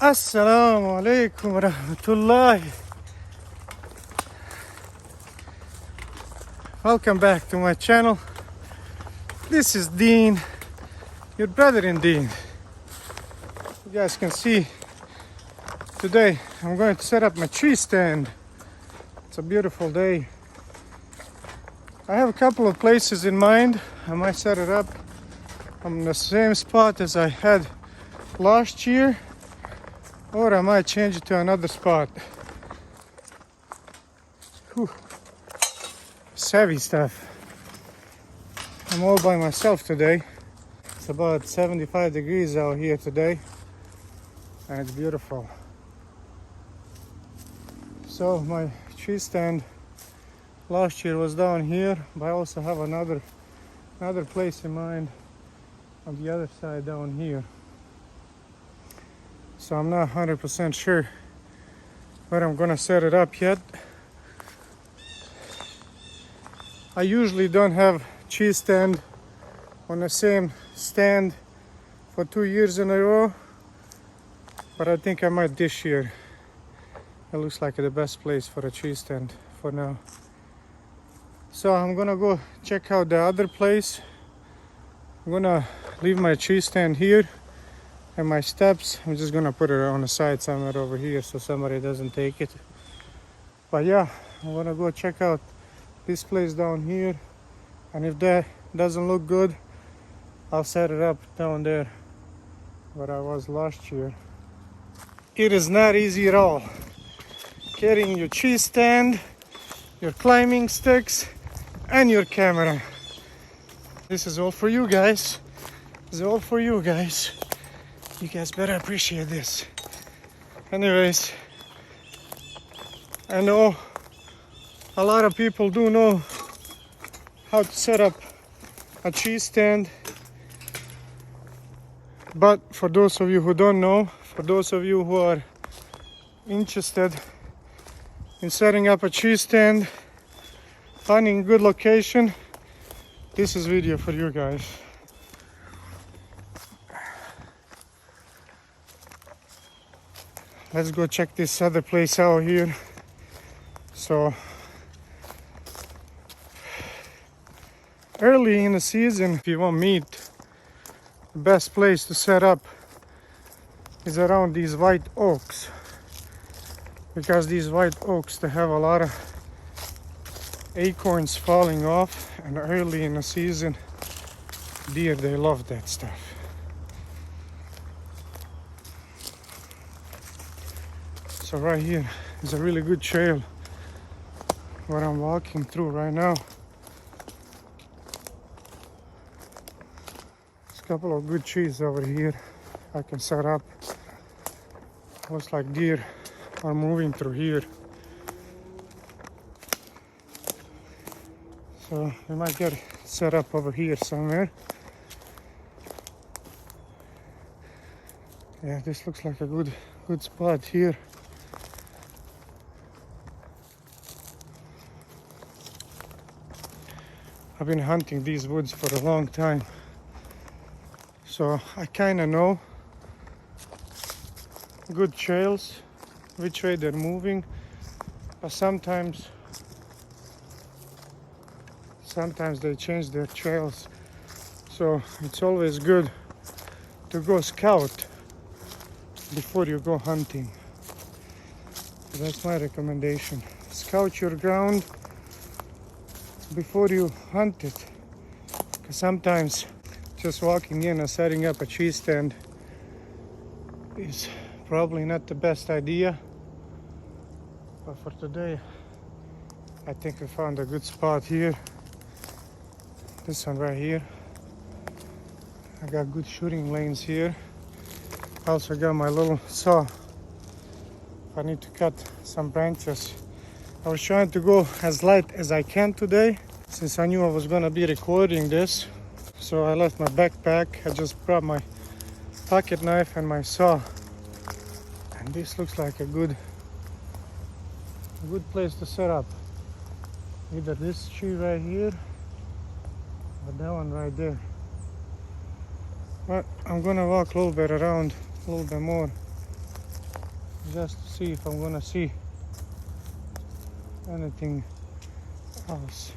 Assalamu alaikum wa rahmatullahi. Welcome back to my channel. This is Dean, your brother in Dean. You guys can see today I'm going to set up my tree stand. It's a beautiful day. I have a couple of places in mind. I might set it up on the same spot as I had last year, or I might change it to another spot. Whew. It's heavy stuff. I'm all by myself today. It's about 75 degrees out here today, and it's beautiful. So my tree stand last year was down here, but I also have another place in mind on the other side down here. So I'm not 100% sure where I'm gonna set it up yet. I usually don't have tree stand on the same stand for 2 years in a row, but I think I might this year. It looks like the best place for a tree stand for now. So I'm gonna go check out the other place. I'm gonna leave my tree stand here and my steps. I'm just gonna put it on the side somewhere over here so somebody doesn't take it. But yeah, I'm gonna go check out this place down here, and if that doesn't look good, I'll set it up down there where I was last year. It is not easy at all carrying your tree stand, your climbing sticks, and your camera. This is all for you guys. This is all for you guys. You guys better appreciate this. Anyways, I know a lot of people do know how to set up a tree stand, but for those of you who don't know, for those of you who are interested in setting up a tree stand, finding a good location, this is video for you guys. Let's go check this other place out here. So early in the season, if you want meat, the best place to set up is around these white oaks, because these white oaks, they have a lot of acorns falling off, and early in the season, deer, they love that stuff. So right here is a really good trail where I'm walking through right now. There's a couple of good trees over here I can set up. Looks like deer are moving through here. So we might get set up over here somewhere. Yeah, this looks like a good spot here. I've been hunting these woods for a long time, so I kind of know good trails, which way they're moving, but sometimes they change their trails, so it's always good to go scout before you go hunting. So that's my recommendation. Scout your ground before you hunt it, because sometimes just walking in and setting up a tree stand is probably not the best idea. But for today, I think we found a good spot here. This one right here. I got good shooting lanes here. Also got my little saw. I need to cut some branches. I was trying to go as light as I can today, since I knew I was gonna be recording this. So I left my backpack. I just brought my pocket knife and my saw. And this looks like a good place to set up. Either this tree right here or that one right there. But I'm gonna walk a little bit around, a little bit more, just to see if I'm gonna see anything else.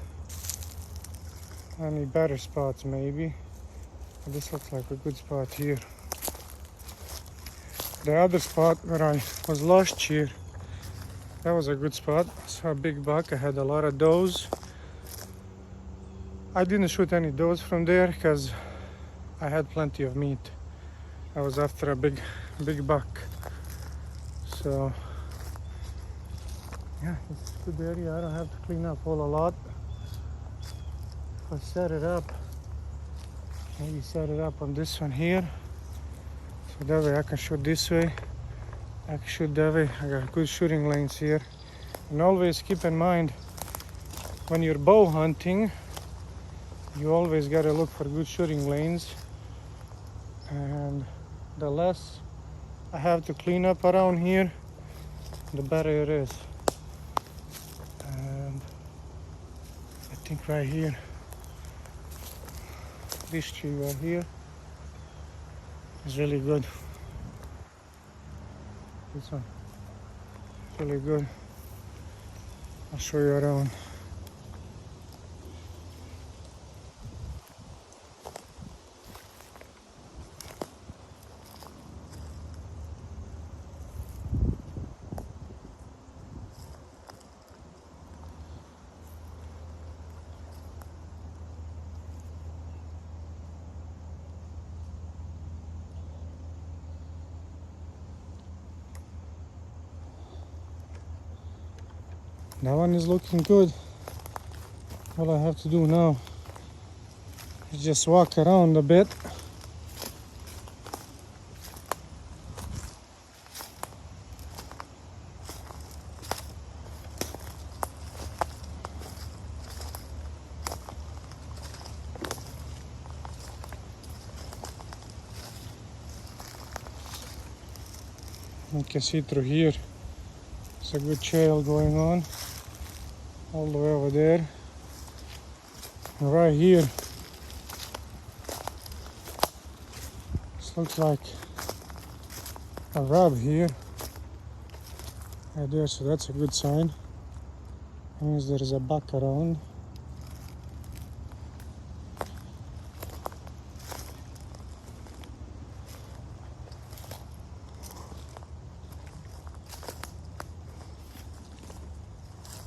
Any better spots maybe. But this looks like a good spot here. The other spot where I was last year, that was a good spot. I saw a big buck. I had a lot of does. I didn't shoot any does from there because I had plenty of meat. I was after a big buck. So yeah, it's a good area. I don't have to clean up all a lot. If I set it up, maybe set it up on this one here. So that way I can shoot this way. I can shoot that way. I got good shooting lanes here. And always keep in mind, when you're bow hunting, you always gotta look for good shooting lanes. And the less I have to clean up around here, the better it is. And I think right here, this tree right here is really good. This one, really good. I'll show you around. That one is looking good. All I have to do now is just walk around a bit. You can see through here. There's a good trail going on all the way over there. And right here, this looks like a rub here. Right there, so that's a good sign. That means there is a buck around.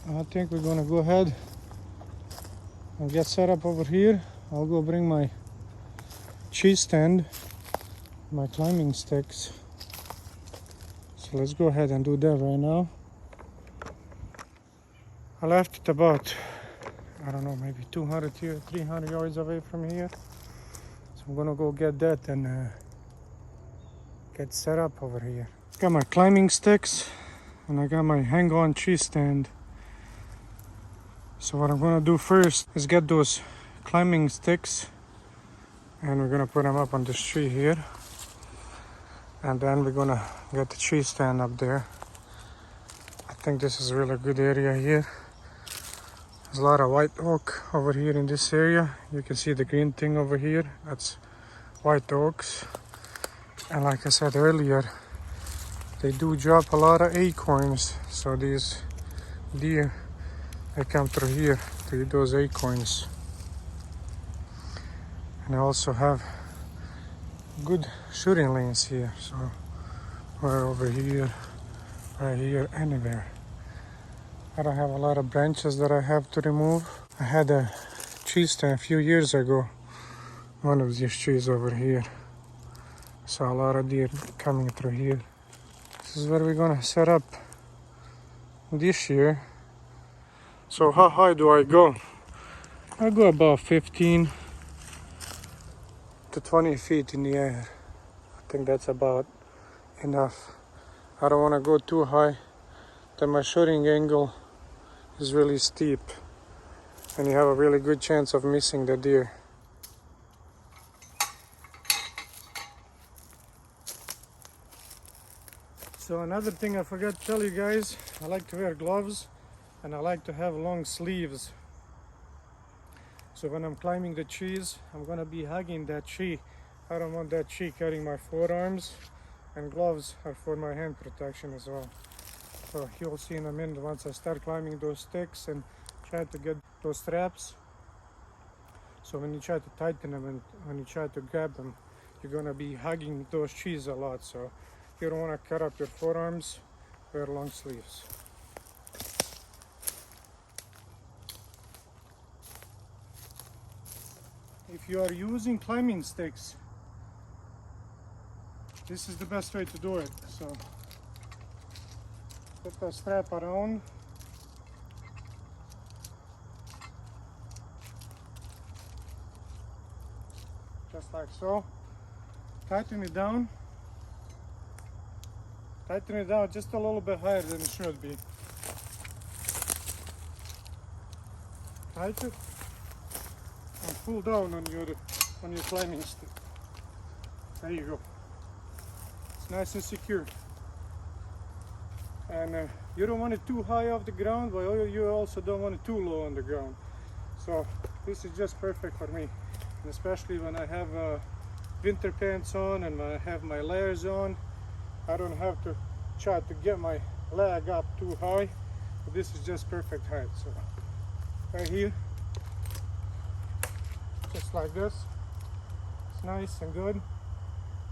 I think we're gonna go ahead and get set up over here. I'll go bring my cheese stand, my climbing sticks. So let's go ahead and do that right now. I left it about, I don't know, maybe 200 here, 300 yards away from here. So I'm gonna go get that and get set up over here. Got my climbing sticks and I got my hang-on cheese stand. So what I'm gonna do first is get those climbing sticks and we're gonna put them up on this tree here. And then we're gonna get the tree stand up there. I think this is a really good area here. There's a lot of white oak over here in this area. You can see the green thing over here. That's white oaks. And like I said earlier, they do drop a lot of acorns. So these deer, they come through here to eat those acorns. And I also have good shooting lanes here. So we're over here, right here, anywhere. I don't have a lot of branches that I have to remove. I had a tree stand a few years ago. One of these trees over here. Saw a lot of deer coming through here. This is where we're gonna set up this year. So how high do I go? I go about 15 to 20 feet in the air. I think that's about enough. I don't want to go too high. Then my shooting angle is really steep and you have a really good chance of missing the deer. So another thing I forgot to tell you guys, I like to wear gloves and I like to have long sleeves. So when I'm climbing the trees, I'm gonna be hugging that tree. I don't want that tree cutting my forearms. and gloves are for my hand protection as well. So you'll see in a minute once I start climbing those sticks and try to get those straps. So when you try to tighten them and when you try to grab them, you're gonna be hugging those trees a lot. So you don't wanna cut up your forearms, wear long sleeves. If you are using climbing sticks, this is the best way to do it. So put the strap around. Just like so. Tighten it down. Tighten it down just a little bit higher than it should be. Tighten it and pull down on your climbing stick. There you go. It's nice and secure. And you don't want it too high off the ground, but you also don't want it too low on the ground. So this is just perfect for me, and especially when I have winter pants on and when I have my layers on. I don't have to try to get my leg up too high, but this is just perfect height. So right here, just like this, it's nice and good.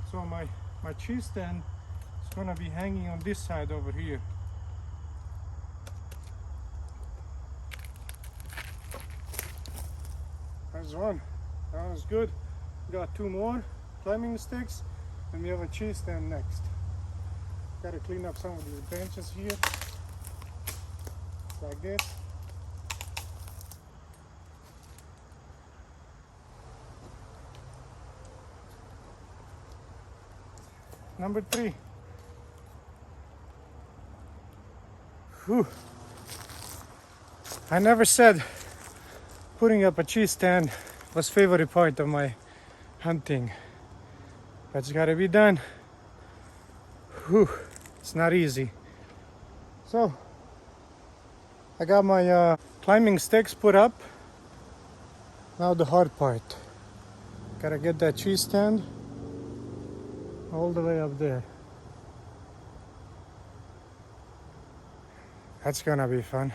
So my tree stand is gonna be hanging on this side over here. There's one. That was good. Got two more climbing sticks, and we have a tree stand next. Got to clean up some of these branches here, like this. Number 3. Whew. I never said putting up a tree stand was favorite part of my hunting, but it's got to be done. Whew. It's not easy. So I got my climbing sticks put up. Now the hard part. Gotta get that tree stand all the way up there. That's gonna be fun.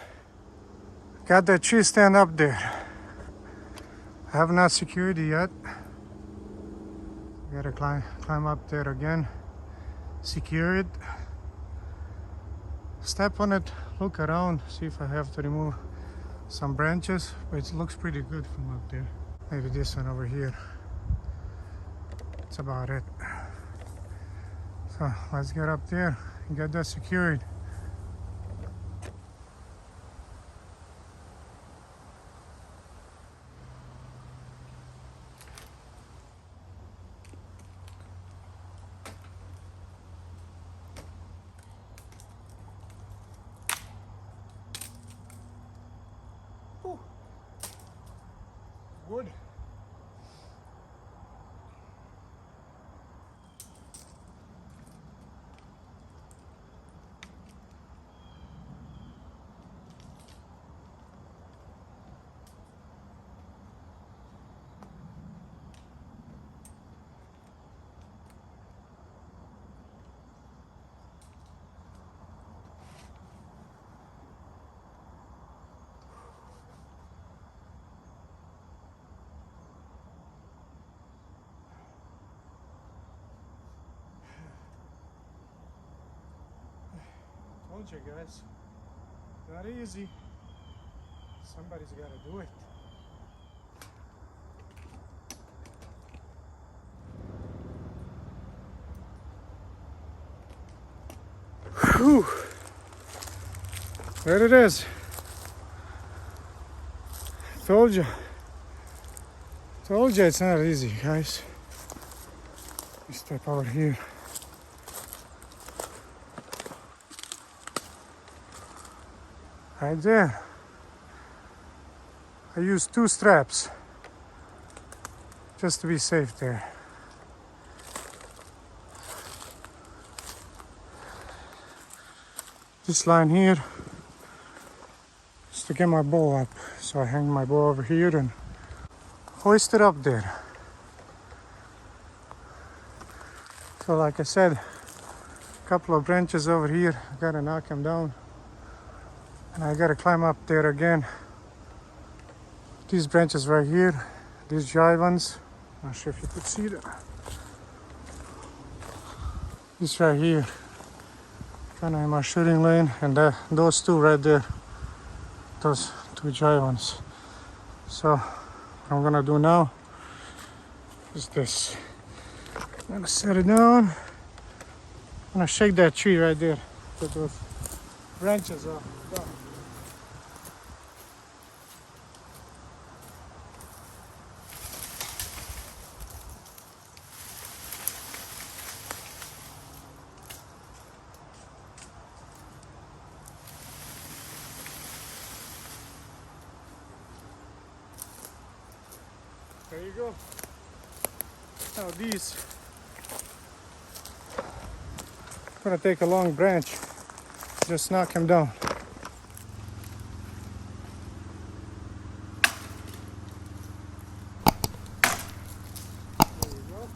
Got that tree stand up there. I have not secured it yet. Gotta climb up there again. Secure it. Step on it, look around, see if I have to remove some branches, but it looks pretty good from up there. Maybe this one over here. That's about it. So let's get up there and get that secured. Good. Told you guys, not easy. Somebody's got to do it. Whew. There it is. Told you it's not easy, guys. You step over here. Right there. I used 2 straps just to be safe there. This line here is to get my bow up. So I hang my bow over here and hoist it up there. So like I said, Couple of branches over here. I gotta knock them down. And I gotta climb up there again. These branches right here, these dry ones. Not sure if you could see that. This right here, kind of in my shooting lane, and those two right there, those two dry ones. So what I'm gonna do now is this. I'm gonna set it down. I'm gonna shake that tree right there. Get those branches off. Down. There you go. Now these, I'm gonna take a long branch, just knock them down. There you go.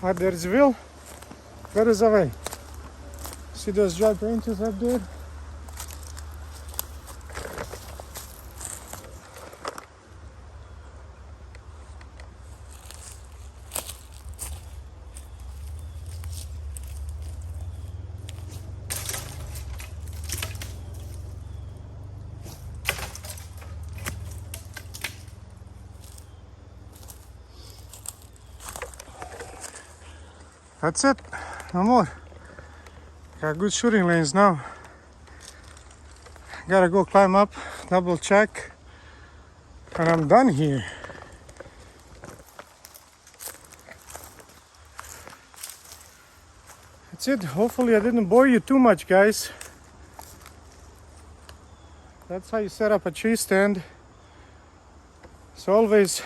Where there is will, there is a way. See those dry branches up there? That's it, no more. Got good shooting lanes now. Gotta go climb up, double check, and I'm done here. That's it. Hopefully I didn't bore you too much, guys. That's how you set up a tree stand. It's always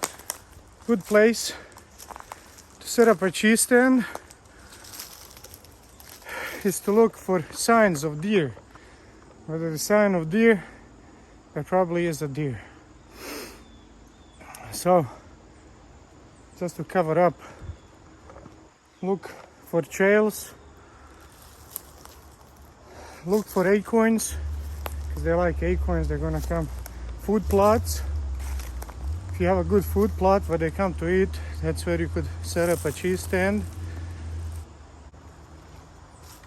a good place to set up a tree stand is to look for signs of deer. Whether the sign of deer, there probably is a deer. So, just to cover up, look for trails, look for acorns, because they like acorns, they're gonna come. Food plots, if you have a good food plot where they come to eat, that's where you could set up a tree stand.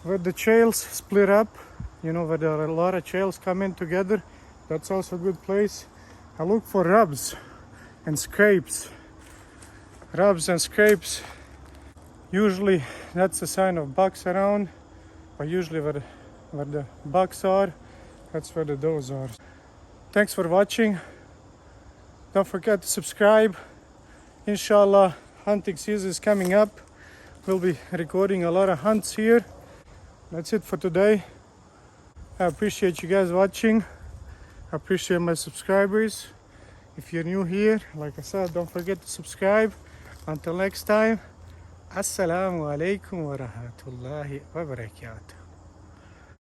Where the trails split up, you know, where there are a lot of trails coming together, that's also a good place. I look for rubs and scrapes. Rubs and scrapes, usually that's a sign of bucks around, but usually where the bucks are, that's where the does are. Thanks for watching. Don't forget to subscribe. Inshallah, hunting season is coming up. We'll be recording a lot of hunts here. That's it for today. I appreciate you guys watching. I appreciate my subscribers. If you're new here, like I said, don't forget to subscribe. Until next time, Assalamu alaikum wa rahmatullahi wa barakatuh.